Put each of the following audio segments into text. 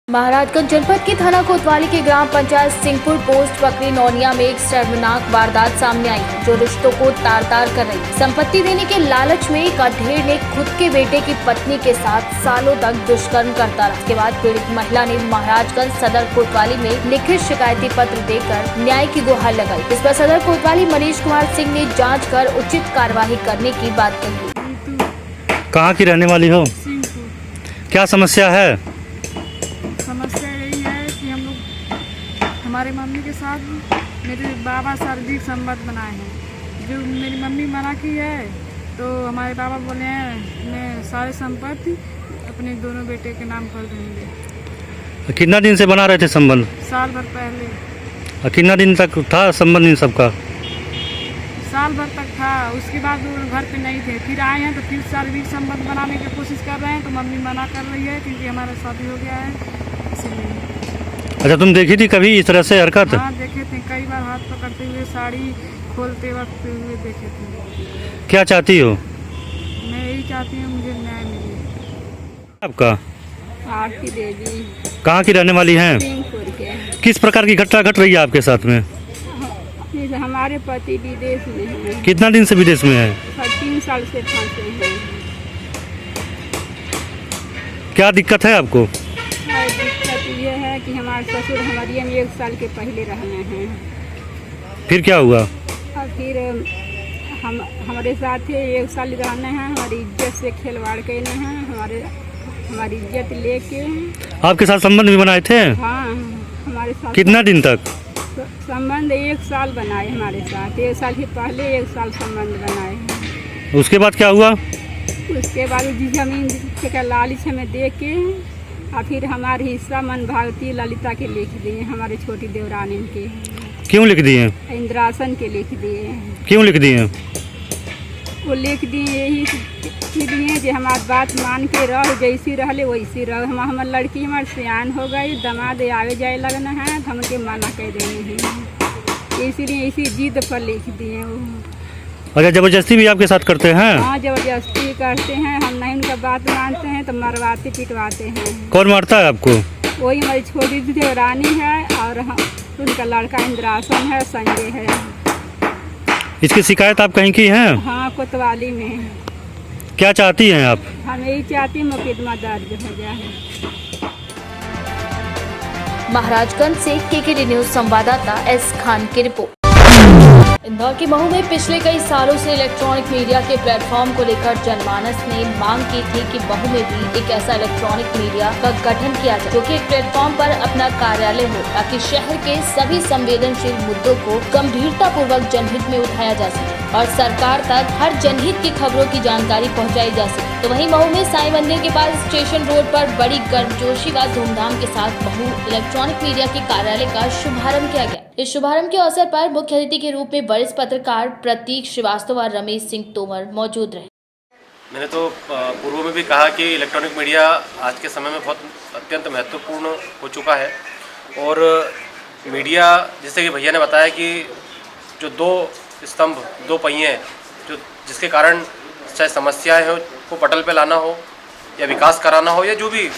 महाराजगंज जनपद के थाना कोतवाली के ग्राम पंचायत सिंहपुर पोस्ट बकरी नौनिया में एक शर्मनाक वारदात सामने आई है, जो रिश्तों को तार तार कर रही है। संपत्ति देने के लालच में एक अधेड़ ने खुद के बेटे की पत्नी के साथ सालों तक दुष्कर्म करता रहा। इसके बाद पीड़ित महिला ने महाराजगंज सदर कोतवाली में लिखित शिकायती पत्र देकर न्याय की गुहार लगाई। इस पर सदर कोतवाली मनीष कुमार सिंह ने जाँच कर उचित कार्यवाही करने की बात कही। कहाँ की रहने वाली हो? क्या समस्या है? समस्या यही है कि हम लोग हमारे मम्मी के साथ मेरे बाबा शारीरिक संबंध बनाए हैं। जो मेरी मम्मी मना की है तो हमारे बाबा बोले हैं मैं सारे संपत्ति अपने दोनों बेटे के नाम कर देंगे। कितना दिन से बना रहे थे संबंध? साल भर पहले। कितना दिन तक था संबंध इन सबका? साल भर तक था। उसके बाद वो घर पे नहीं थे, फिर आए हैं तो फिर शारीरिक संबंध बनाने की कोशिश कर रहे हैं तो मम्मी मना कर रही है क्योंकि हमारा शादी हो गया है, इसलिए। अच्छा, तुम देखी थी कभी इस तरह से हरकत? हाँ देखे थे, कई बार हाथ पकड़ते हुए, साड़ी खोलते वक्त हुए देखे थे। क्या चाहती हो? मैं यही चाहती हूँ मुझे न्याय मिले। आपका? आरती देवी। कहाँ की रहने वाली हैं? सिंहपुर के। किस प्रकार की घटना घट रही है आपके साथ में? हमारे पति विदेश में हैं। कितना दिन से विदेश में है? 3 साल से फंसे हैं। क्या दिक्कत है आपको? दिक्कत ये है कि हमारे ससुर हमारे में 1 साल के पहले रहने हैं। फिर क्या हुआ? और फिर हम हमारे साथ 1 साल रहने हैं, हमारी इज्जत से खिलवाड़ करने हैं, हमारी इज्जत लेके। आपके साथ संबंध भी बनाए थे? हाँ, हमारे साथ। कितना दिन तक संबंध? 1 साल बनाए हमारे साथ। 1 साल के पहले 1 साल संबंध बनाए। उसके बाद क्या हुआ? उसके बाद जिस जमीन के लालच हमें दे के और फिर हमारे हिस्सा मन भागती ललिता के लिख दिए, हमारे छोटी देवरानी के। क्यों लिख दिए? इंद्रासन के लिख दिए। क्यों लिख दिए? वो लिख दिए यही दिए जो हमारी बात मान के रह, जैसी रहले वैसी रह। हमार लड़की हमारे सियान हो गई, दमाद आवे जाए लगना है तो हमके मना कर देंगे, इसीलिए इसी जिद पर लिख दिए वो। अच्छा, जबरदस्ती भी आपके साथ करते हैं? हाँ, जबरदस्ती करते हैं। हम नहीं उनका बात मानते हैं तो मरवाते पिटवाते हैं। कौन मारता है आपको? वही हमारी छोटी देवरानी है और उनका लड़का इंद्रासन है, संजय है। इसकी शिकायत आप कहीं की हैं? हाँ, कोतवाली में। क्या चाहती हैं आप? हम यही चाहती मुकदमा दर्ज हो जाए। महाराजगंज से केकेडी न्यूज संवाददाता एस खान की रिपोर्ट। इंदौर के महू में पिछले कई सालों से इलेक्ट्रॉनिक मीडिया के प्लेटफॉर्म को लेकर जनमानस ने मांग की थी कि महू में भी एक ऐसा इलेक्ट्रॉनिक मीडिया का गठन किया जाए जो कि एक प्लेटफॉर्म पर अपना कार्यालय हो, ताकि शहर के सभी संवेदनशील मुद्दों को गंभीरता पूर्वक जनहित में उठाया जा सके और सरकार तक हर जनहित की खबरों की जानकारी पहुंचाई जा सके। तो वहीं महू में साईं मंदिर के पास स्टेशन रोड पर बड़ी गर्मजोशी व धूमधाम के साथ महू इलेक्ट्रॉनिक मीडिया के कार्यालय का शुभारंभ किया गया। इस शुभारंभ के अवसर पर मुख्य अतिथि के रूप में वरिष्ठ पत्रकार प्रतीक श्रीवास्तव और रमेश सिंह तोमर मौजूद रहे। मैंने तो पूर्व में भी कहा कि इलेक्ट्रॉनिक मीडिया आज के समय में बहुत अत्यंत महत्वपूर्ण हो चुका है और मीडिया, जैसे कि भैया ने बताया कि जो 2 स्तंभ, 2 पहिए जो जिसके कारण चाहे समस्याएं हो को पटल पे लाना हो या विकास कराना हो या जो भी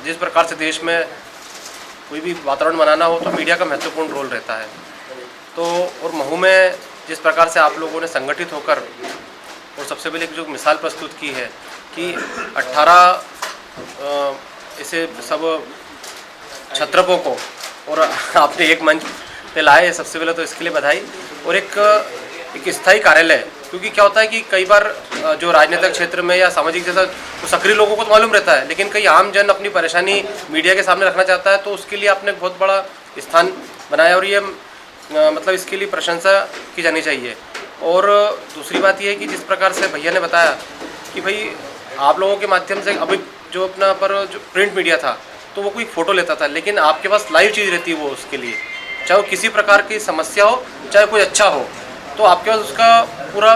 जिस प्रकार से देश में कोई भी वातावरण बनाना हो तो मीडिया का महत्वपूर्ण रोल रहता है। तो और महू में जिस प्रकार से आप लोगों ने संगठित होकर और सबसे पहले एक जो मिसाल प्रस्तुत की है कि 18 ऐसे सब छत्रपों को और आपने एक मंच पे लाए, सबसे पहले तो इसके लिए बधाई। और एक स्थायी कार्यालय, क्योंकि क्या होता है कि कई बार जो राजनीतिक क्षेत्र में या सामाजिक जैसा तो सक्रिय लोगों को तो मालूम रहता है, लेकिन कई आम जन अपनी परेशानी मीडिया के सामने रखना चाहता है, तो उसके लिए आपने बहुत बड़ा स्थान बनाया और ये मतलब इसके लिए प्रशंसा की जानी चाहिए। और दूसरी बात यह है कि जिस प्रकार से भैया ने बताया कि भाई आप लोगों के माध्यम से अभी जो अपना पर जो प्रिंट मीडिया था तो वो कोई फ़ोटो लेता था, लेकिन आपके पास लाइव चीज़ रहती है वो, उसके लिए चाहे वो किसी प्रकार की समस्या हो चाहे कोई अच्छा हो तो आपके पास उसका पूरा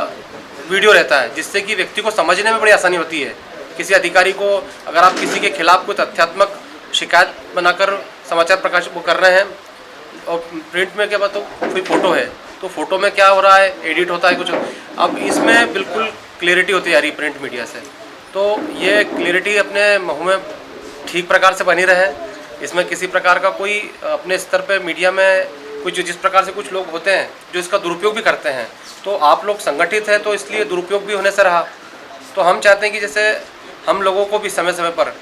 वीडियो रहता है, जिससे कि व्यक्ति को समझने में बड़ी आसानी होती है। किसी अधिकारी को अगर आप किसी के खिलाफ कोई तथ्यात्मक शिकायत बनाकर समाचार प्रकाश वो कर रहे हैं और प्रिंट में क्या बात हो कोई फ़ोटो है तो फ़ोटो में क्या हो रहा है, एडिट होता है कुछ, अब इसमें बिल्कुल क्लियरिटी होती है यारी प्रिंट मीडिया से। तो ये क्लियरिटी अपने महू में ठीक प्रकार से बनी रहे। इसमें किसी प्रकार का कोई अपने स्तर पे मीडिया में कुछ जिस प्रकार से कुछ लोग होते हैं जो इसका दुरुपयोग भी करते हैं, तो आप लोग संगठित हैं तो इसलिए दुरुपयोग भी होने से रहा। तो हम चाहते हैं कि जैसे हम लोगों को भी समय समय पर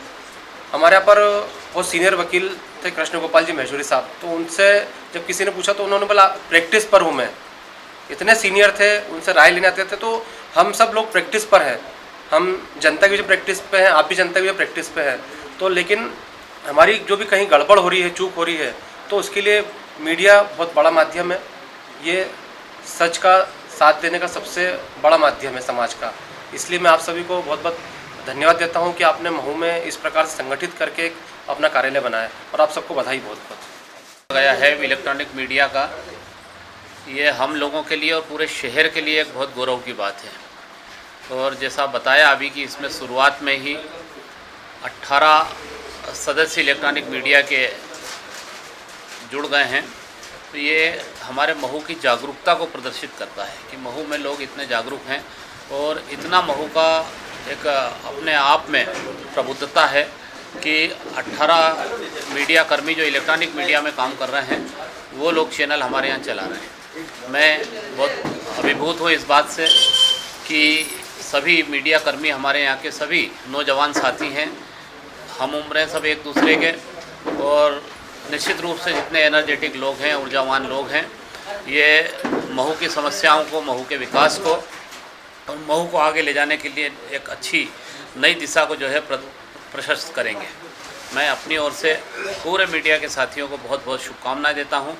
हमारे यहाँ पर बहुत सीनियर वकील थे कृष्ण गोपाल जी महेश्वरी साहब, तो उनसे जब किसी ने पूछा तो उन्होंने बोला प्रैक्टिस पर हूँ मैं। इतने सीनियर थे, उनसे राय लेने आते थे। तो हम सब लोग प्रैक्टिस पर हैं, हम जनता की जो प्रैक्टिस पे हैं, आप भी जनता की जो प्रैक्टिस पे हैं। तो लेकिन हमारी जो भी कहीं गड़बड़ हो रही है, चूक हो रही है, तो उसके लिए मीडिया बहुत बड़ा माध्यम है। ये सच का साथ देने का सबसे बड़ा माध्यम है समाज का। इसलिए मैं आप सभी को बहुत बहुत धन्यवाद देता हूं कि आपने महू में इस प्रकार से संगठित करके एक अपना कार्यालय बनाया, और आप सबको बधाई बहुत बहुत। गया है इलेक्ट्रॉनिक मीडिया का, ये हम लोगों के लिए और पूरे शहर के लिए एक बहुत गौरव की बात है। और जैसा बताया अभी कि इसमें शुरुआत में ही 18 सदस्य इलेक्ट्रॉनिक मीडिया के जुड़ गए हैं। तो ये हमारे महू की जागरूकता को प्रदर्शित करता है कि महू में लोग इतने जागरूक हैं और इतना महू का एक अपने आप में प्रबुद्धता है कि 18 मीडिया कर्मी जो इलेक्ट्रॉनिक मीडिया में काम कर रहे हैं वो लोग चैनल हमारे यहाँ चला रहे हैं। मैं बहुत अभिभूत हूँ इस बात से कि सभी मीडिया कर्मी हमारे यहाँ के सभी नौजवान साथी हैं, हम उम्र हैं सब एक दूसरे के, और निश्चित रूप से जितने एनर्जेटिक लोग हैं, ऊर्जावान लोग हैं, ये महू की समस्याओं को, महू के विकास को और महू को आगे ले जाने के लिए एक अच्छी नई दिशा को जो है प्रशस्त करेंगे। मैं अपनी ओर से पूरे मीडिया के साथियों को बहुत बहुत शुभकामनाएं देता हूं,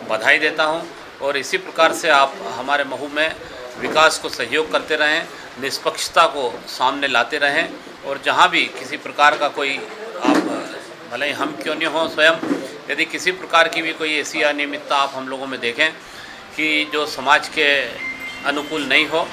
बधाई देता हूं, और इसी प्रकार से आप हमारे महू में विकास को सहयोग करते रहें, निष्पक्षता को सामने लाते रहें, और जहां भी किसी प्रकार का कोई आप भले ही हम क्यों नहीं हों स्वयं, यदि किसी प्रकार की भी कोई ऐसी अनियमितता आप हम लोगों में देखें कि जो समाज के अनुकूल नहीं हो,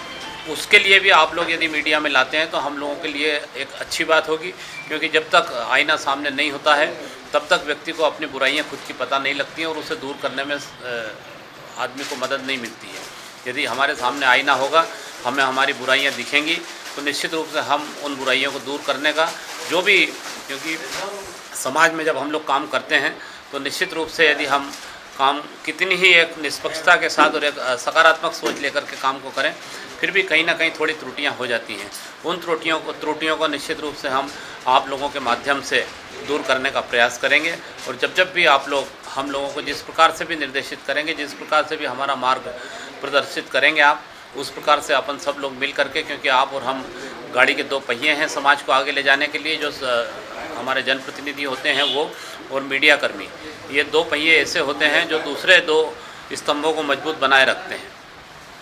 उसके लिए भी आप लोग यदि मीडिया में लाते हैं तो हम लोगों के लिए एक अच्छी बात होगी। क्योंकि जब तक आईना सामने नहीं होता है तब तक व्यक्ति को अपनी बुराइयां खुद की पता नहीं लगती हैं और उसे दूर करने में आदमी को मदद नहीं मिलती है। यदि हमारे सामने आईना होगा, हमें हमारी बुराइयां दिखेंगी, तो निश्चित रूप से हम उन बुराइयों को दूर करने का जो भी, क्योंकि समाज में जब हम लोग काम करते हैं तो निश्चित रूप से यदि हम काम कितनी ही एक निष्पक्षता के साथ और एक सकारात्मक सोच लेकर के काम को करें, फिर भी कहीं ना कहीं थोड़ी त्रुटियां हो जाती हैं। उन त्रुटियों को निश्चित रूप से हम आप लोगों के माध्यम से दूर करने का प्रयास करेंगे। और जब भी आप लोग हम लोगों को जिस प्रकार से भी निर्देशित करेंगे, जिस प्रकार से भी हमारा मार्ग प्रदर्शित करेंगे आप, उस प्रकार से अपन सब लोग मिल करके, क्योंकि आप और हम गाड़ी के दो पहिए हैं समाज को आगे ले जाने के लिए, जो हमारे जनप्रतिनिधि होते हैं वो और मीडिया कर्मी, ये दो पहिए ऐसे होते हैं जो दूसरे दो स्तंभों को मजबूत बनाए रखते हैं,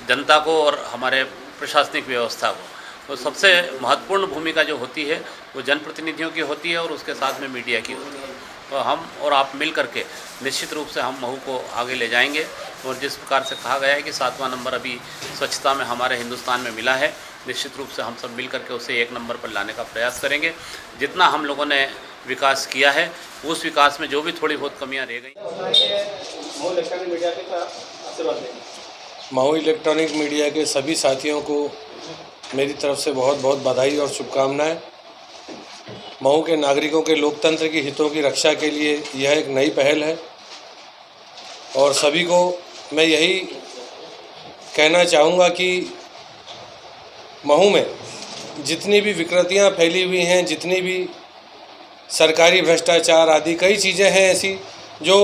जनता को और हमारे प्रशासनिक व्यवस्था को। तो सबसे महत्वपूर्ण भूमिका जो होती है वो जनप्रतिनिधियों की होती है और उसके साथ में मीडिया की होती है। तो हम और आप मिल करके निश्चित रूप से हम महू को आगे ले जाएंगे। और जिस प्रकार से कहा गया है कि 7वां नंबर अभी स्वच्छता में हमारे हिंदुस्तान में मिला है, निश्चित रूप से हम सब मिल करके उसे 1 नंबर पर लाने का प्रयास करेंगे। जितना हम लोगों ने विकास किया है उस विकास में जो भी थोड़ी बहुत कमियां रह गई। महू इलेक्ट्रॉनिक मीडिया के सभी साथियों को मेरी तरफ से बहुत बहुत बधाई और शुभकामनाएं। महू के नागरिकों के लोकतंत्र की हितों की रक्षा के लिए यह एक नई पहल है और सभी को मैं यही कहना चाहूँगा कि महू में जितनी भी विकृतियाँ फैली हुई हैं, जितनी भी सरकारी भ्रष्टाचार आदि कई चीज़ें हैं ऐसी जो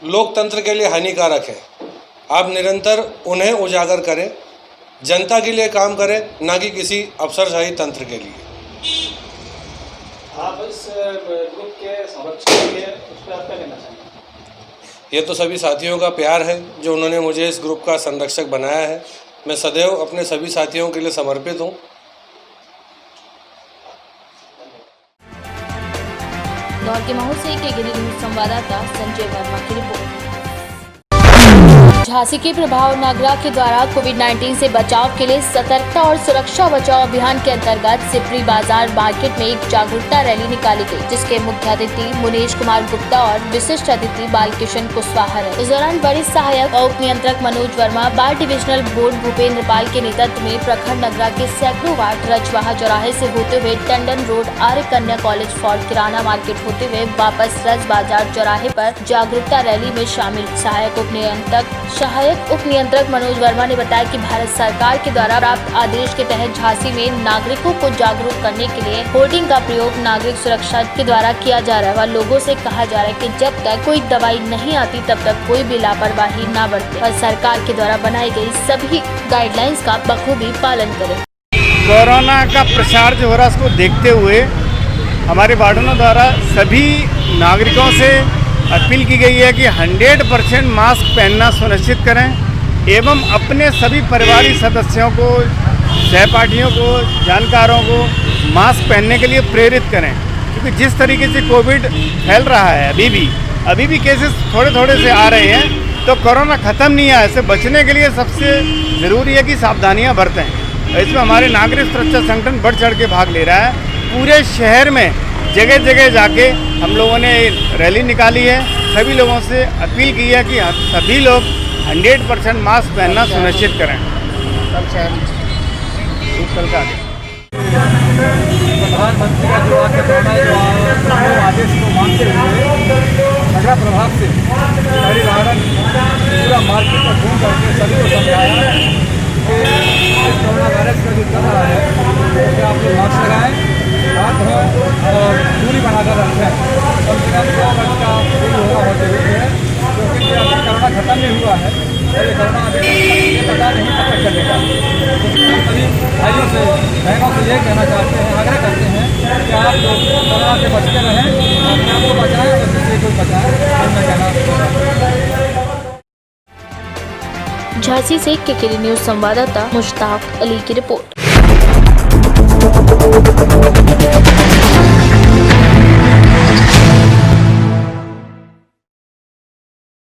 लोकतंत्र के लिए हानिकारक है, आप निरंतर उन्हें उजागर करें, जनता के लिए काम करें, ना कि किसी अफसरशाही तंत्र के लिए। आप इस ग्रुप के संरक्षण के उस पर आप क्या कहना चाहेंगे? ये तो सभी साथियों का प्यार है जो उन्होंने मुझे इस ग्रुप का संरक्षक बनाया है। मैं सदैव अपने सभी साथियों के लिए समर्पित हूँ। इंदौर के महू से के गिरी न्यूज संवाददाता संजय वर्मा की रिपोर्ट। झांसी के प्रभाव नगरा के द्वारा कोविड-19 से बचाव के लिए सतर्कता और सुरक्षा बचाव अभियान के अंतर्गत सिपरी बाजार मार्केट में एक जागरूकता रैली निकाली गई, जिसके मुख्य अतिथि मुनीश कुमार गुप्ता और विशिष्ट अतिथि बालकिशन कुशवाहा रहे। इस दौरान वरिष्ठ सहायक और उप नियंत्रक मनोज वर्मा, बार डिविजनल बोर्ड भूपेंद्र पाल के नेतृत्व में प्रखंड नगरा के सैकड़ों वार्ड रजवाहा चौराहे से होते हुए टंडन रोड आर्य कन्या कॉलेज फॉर किराना मार्केट होते हुए वापस रज बाजार चौराहे पर जागरूकता रैली में शामिल। सहायक उप नियंत्रक मनोज वर्मा ने बताया कि भारत सरकार के द्वारा प्राप्त आदेश के तहत झांसी में नागरिकों को जागरूक करने के लिए होर्डिंग का प्रयोग नागरिक सुरक्षा के द्वारा किया जा रहा है व लोगों से कहा जा रहा है कि जब तक कोई दवाई नहीं आती तब तक कोई भी लापरवाही न बरते और सरकार के द्वारा बनाई गई सभी गाइडलाइंस का बखूबी पालन करें। कोरोना का प्रसार जो हो रहा है उसको देखते हुए हमारे वार्डनों द्वारा सभी नागरिकों से अपील की गई है कि 100% मास्क पहनना सुनिश्चित करें एवं अपने सभी परिवारिक सदस्यों को, सहपाठियों को, जानकारों को मास्क पहनने के लिए प्रेरित करें, क्योंकि जिस तरीके से कोविड फैल रहा है अभी भी केसेस थोड़े से आ रहे हैं, तो कोरोना ख़त्म नहीं है। इससे बचने के लिए सबसे ज़रूरी है कि सावधानियां बरतें। इसमें हमारे नागरिक सुरक्षा संगठन बढ़ चढ़ के भाग ले रहा है। पूरे शहर में जगह जगह जाके हम लोगों ने रैली निकाली है। सभी लोगों से अपील की है कि सभी लोग 100% मास्क पहनना सुनिश्चित करें। प्रधानमंत्री का जो आदेश को मानते हुए नगरा प्रभाग से शहरी वाहन पूरा मार्केट में घूम करके सभी को समझाया कि कोरोना वायरस का जो चल रहा है उससे आप लोग मास्क लगाएं, हाथ धोएं और दूरी बनाकर रखें। कम से कम 2 गज का दूरी होना बहुत जरूरी है, क्योंकि अभी कोरोना खत्म नहीं हुआ है और ये कोरोना अभी पता नहीं कब तक चलेगा। हम सभी भाइयों से, बहनों से ये कहना चाहते हैं, आग्रह करते हैं कि आप लोग कोरोना से बचते रहें, अपने आप को बचाएं और दूसरे को बचाएं। हम मैं कहना झांसी से केकेडी न्यूज संवाददाता मुश्ताक अली की रिपोर्ट।